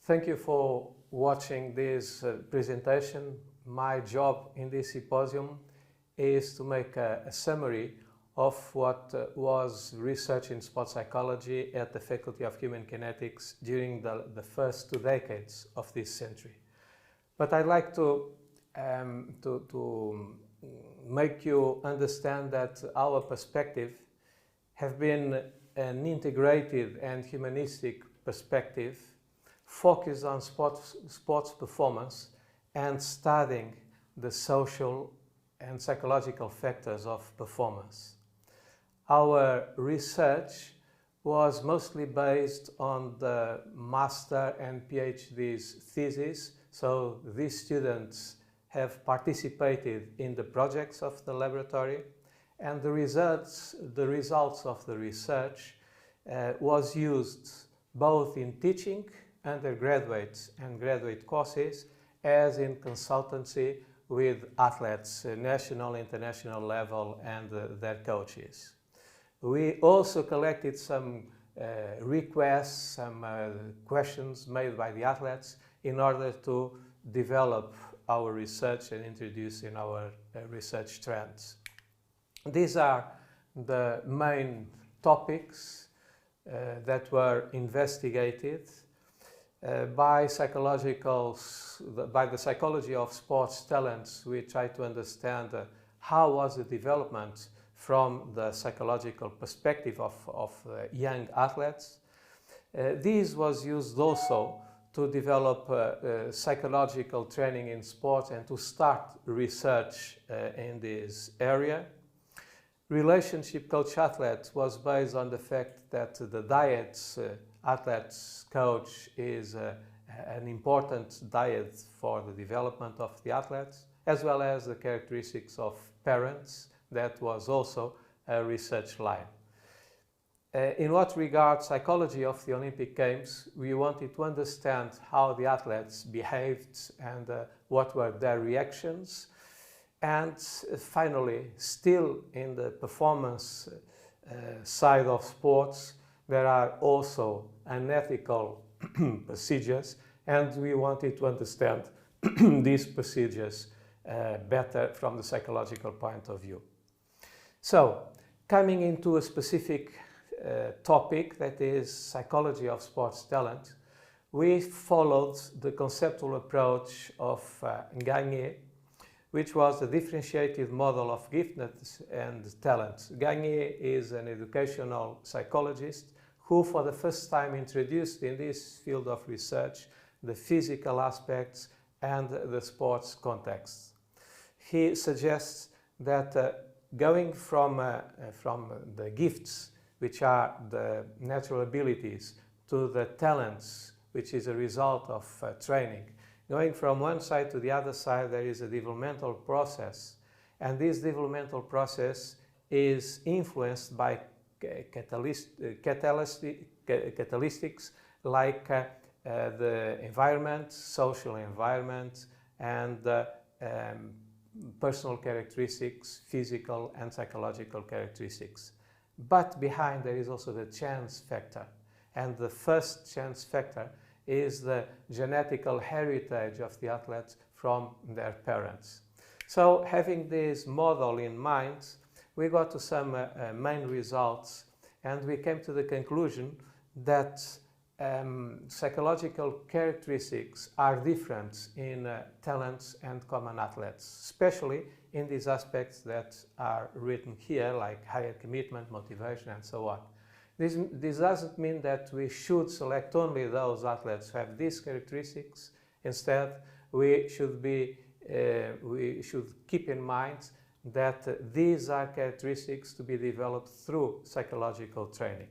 Thank you for watching this presentation. My job in this symposium is to make a summary of what was research in sports psychology at the Faculty of Human Kinetics during the first 2 decades of this century. But I'd like to make you understand that our perspective have been an integrated and humanistic perspective focused on sports performance and studying the social and psychological factors of performance. Our research was mostly based on the master and PhD's thesis, so these students have participated in the projects of the laboratory, and the results of the research was used both in teaching undergraduate and graduate courses as in consultancy with athletes, national, international level, and their coaches. We also collected some requests, some questions made by the athletes in order to develop our research and introduce in our research trends. These are the main topics that were investigated by the psychology of sports talents. We try to understand how was the development from the psychological perspective of young athletes. This was used also to develop psychological training in sports and to start research in this area. Relationship coach-athlete was based on the fact that the diets athletes coach is an important diet for the development of the athletes, as well as the characteristics of parents. That was also a research line. In what regards psychology of the Olympic Games, we wanted to understand how the athletes behaved and what were their reactions. And finally, still in the performance side of sports, there are also unethical procedures, and we wanted to understand these procedures better from the psychological point of view. So, coming into a specific topic, that is psychology of sports talent, we followed the conceptual approach of Gagne, which was a differentiated model of giftedness and talent. Gagne is an educational psychologist who for the first time introduced in this field of research the physical aspects and the sports context. He suggests that going from the gifts, which are the natural abilities, to the talents, which is a result of training, going from one side to the other side, there is a developmental process, and this developmental process is influenced by catalytics like the environment, social environment, and personal characteristics, physical and psychological characteristics. But behind there is also the chance factor, and the first chance factor is the genetical heritage of the athletes from their parents. So having this model in mind, we got to some main results, and we came to the conclusion that psychological characteristics are different in talents and common athletes, especially in these aspects that are written here, like higher commitment, motivation, and so on. This doesn't mean that we should select only those athletes who have these characteristics. Instead, we should keep in mind that these are characteristics to be developed through psychological training.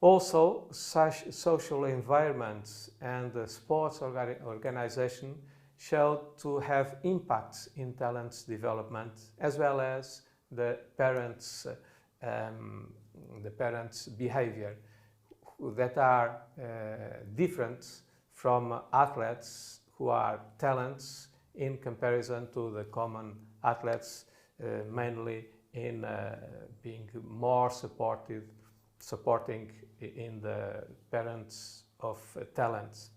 Also, social environments and the sports organization showed to have impacts in talents development, as well as the parents' behavior that are different from athletes who are talents in comparison to the common athletes, mainly in being more supporting in the parents of talents.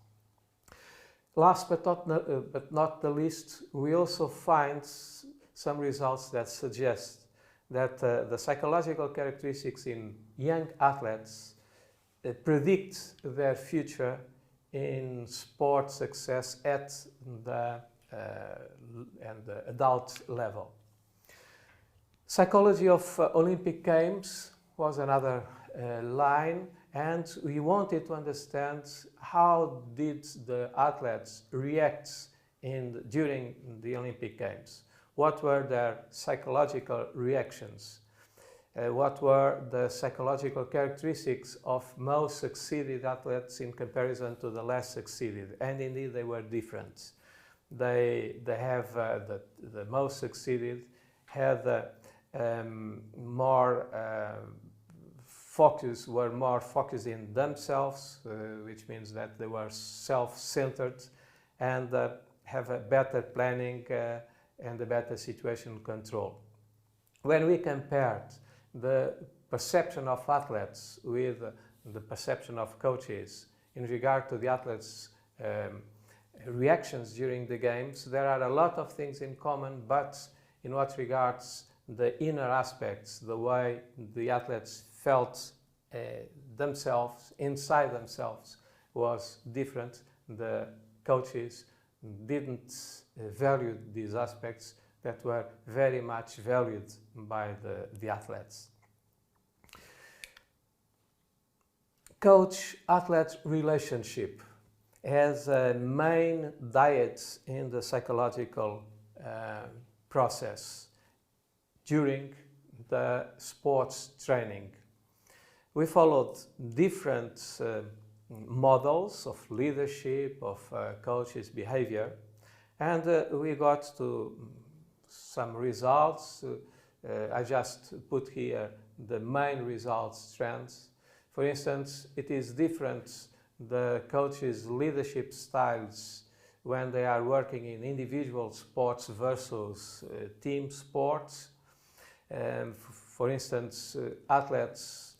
Last but not the least, we also find some results that suggest that the psychological characteristics in young athletes predict their future in sport success at the adult level. Psychology of Olympic Games was another line, and we wanted to understand how did the athletes react during the Olympic Games. What were their psychological reactions? What were the psychological characteristics of most succeeded athletes in comparison to the less succeeded? And indeed they were different. The most succeeded had more focused in themselves, which means that they were self-centered and have a better planning and a better situation control. When we compared the perception of athletes with the perception of coaches in regard to the athletes' reactions during the games, there are a lot of things in common, but in what regards the inner aspects, the way the athletes felt themselves, inside themselves, was different. The coaches didn't value these aspects that were very much valued by the athletes. Coach-athlete relationship has a main diet in the psychological process during the sports training. We followed different models of leadership, of coaches' behavior, and we got to some results. I just put here the main results trends. For instance, it is different, the coaches' leadership styles when they are working in individual sports versus team sports. For instance, athletes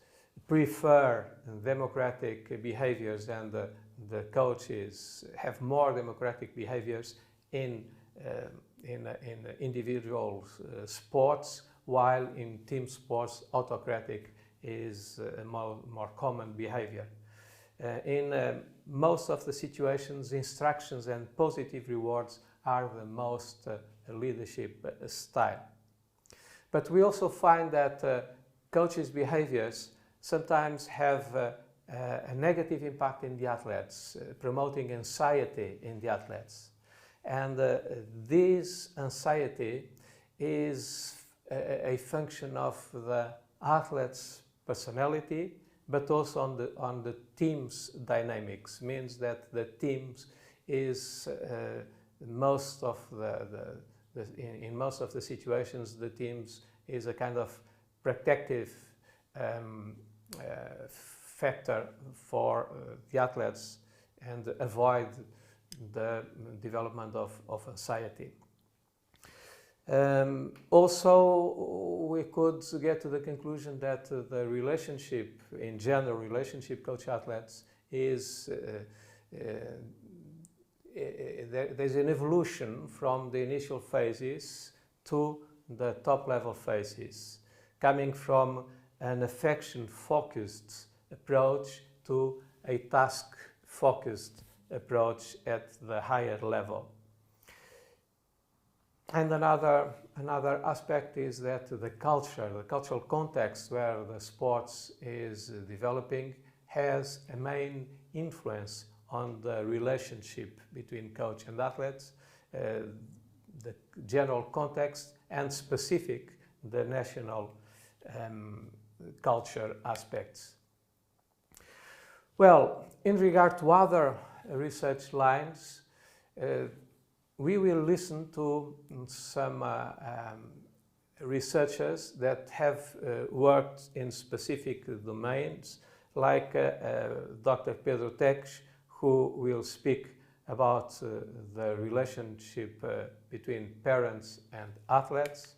prefer democratic behaviors, and the coaches have more democratic behaviors in individual sports, while in team sports autocratic is a more common behavior. In most of the situations, instructions and positive rewards are the most leadership style. But we also find that coaches' behaviors sometimes have a negative impact in the athletes, promoting anxiety in the athletes. And this anxiety is a function of the athlete's personality, but also on the team's dynamics. Means that the teams is in most of the situations, the teams is a kind of protective factor for the athletes and avoid the development of anxiety. Also, we could get to the conclusion that the relationship, in general, relationship coach-athletes is there's an evolution from the initial phases to the top-level phases, coming from an affection-focused approach to a task-focused approach at the higher level. And another aspect is that the cultural context where the sports is developing has a main influence on the relationship between coach and athletes, the general context, and specific, the national culture aspects. Well, in regard to other research lines, we will listen to some researchers that have worked in specific domains, like Dr. Pedro Teques, who will speak about the relationship between parents and athletes.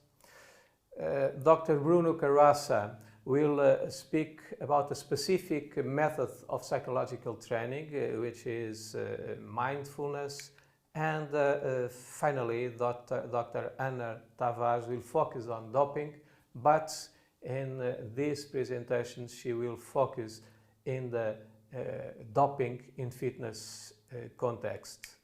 Dr. Bruno Carassa will speak about a specific method of psychological training, which is mindfulness. And finally, Dr. Ana Tavares will focus on doping, but in this presentation she will focus in the doping in fitness context.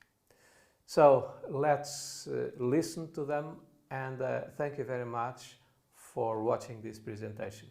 So let's listen to them, and thank you very much for watching this presentation.